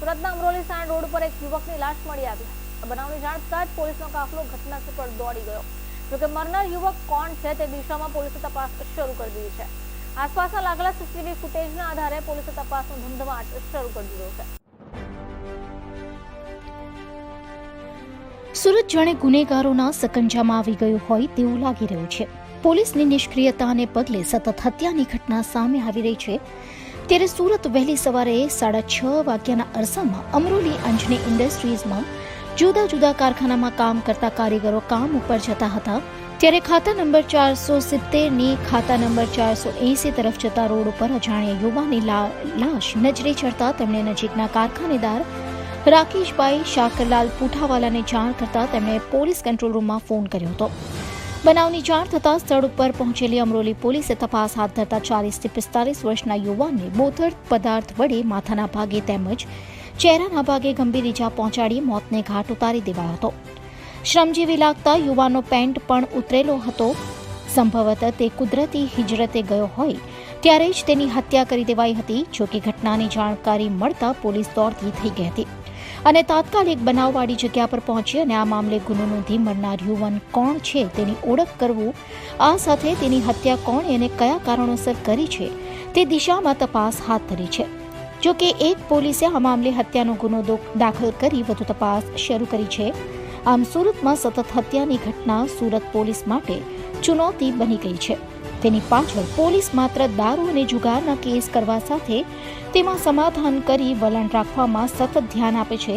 સુરતના અમરોલી સાણ રોડ પર એક યુવકની લાશ મળી આવી હતી। બનાવની જાણ થતાં જ પોલીસનો કાફલો ઘટના સ્થળ પર દોડી ગયો। જોકે મરનાર યુવક કોણ છે તે દિશામાં પોલીસે તપાસ શરૂ કરી દીધી છે। આસપાસના લાગેલા સીસીટીવી ફૂટેજના આધારે પોલીસે તપાસનો ધમધમાટ શરૂ કરી દીધો છે। સુરત જાણે ગુનેગારોના સકંજામાં આવી ગયું હોય તેવું લાગી રહ્યું છે। પોલીસની નિષ્ક્રિયતાને પગલે સતત હત્યાની ઘટના સામે આવી રહી છે। ત્યારે સુરત વહેલી સવારે 6:30 વાગ્યાના અરસામાં અમરોલી અંજની ઇન્ડસ્ટ્રીઝમાં જુદા જુદા કારખાનામાં કામ કરતા કારીગરો કામ ઉપર જતા હતા। ત્યારે ખાતા નંબર 470ની ખાતા નંબર 480 તરફ જતા રોડ ઉપર અજાણ્યા યુવાનની લાશ નજરે ચડતા તેમણે નજીકના કારખાનેદાર રાકેશભાઈ શાકરલાલ પૂઠાવાલાને જાણ કરતા તેમણે પોલીસ કંટ્રોલ રૂમમાં ફોન કર્યો હતો। બનાવની જાણ થતાં સ્થળ ઉપર પહોંચેલી અમરોલી પોલીસે તપાસ હાથ ધરતા 40 થી 45 વર્ષના યુવાનને બોથડ પદાર્થ વડે માથાના ભાગે તેમજ ચહેરાના ભાગે ગંભીર ઈજા પહોંચાડી મોતને ઘાટ ઉતારી દેવાયો હતો। શ્રમજીવી લાગતા યુવાનનો પેન્ટ પણ ઉતરેલો હતો। સંભવતઃ તે કુદરતી હિજરતે ગયો હોય ત્યારે જ તેની હત્યા કરી દેવાઈ હતી। જોકે ઘટનાની જાણકારી મળતા પોલીસ દોડતી થઈ ગઈ હતી અને તાત્કાલિક બનાવવાળી જગ્યા પર પહોંચી અને આ મામલે ગુનો નોંધી મરનાર યુવાન કોણ છે તેની ઓળખ કરવું, આ સાથે તેની હત્યા કોણે અને કયા કારણોસર કરી છે તે દિશામાં તપાસ હાથ ધરી છે। જોકે એક પોલીસે આ મામલે હત્યાનો ગુનો દાખલ કરી વધુ તપાસ શરૂ કરી છે। આમ સુરતમાં સતત હત્યાની ઘટના સુરત પોલીસ માટે ચુનૌતી બની ગઈ છે। તેની પાછળ પોલીસ માત્ર દારૂ અને જુગારના કેસ કરવા સાથે તેમાં સમાધાન કરી વલણ રાખવામાં સતત ધ્યાન આપે છે,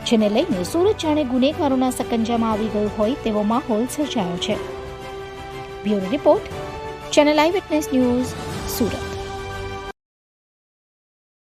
જેને લઈને સુરત જાણે ગુનેગારોના સકંજામાં આવી ગયું હોય તેવો માહોલ સર્જાયો છે। બ્યુરો રિપોર્ટ, ચેનલ આઈ વિટનેસ ન્યૂઝ, સુરત।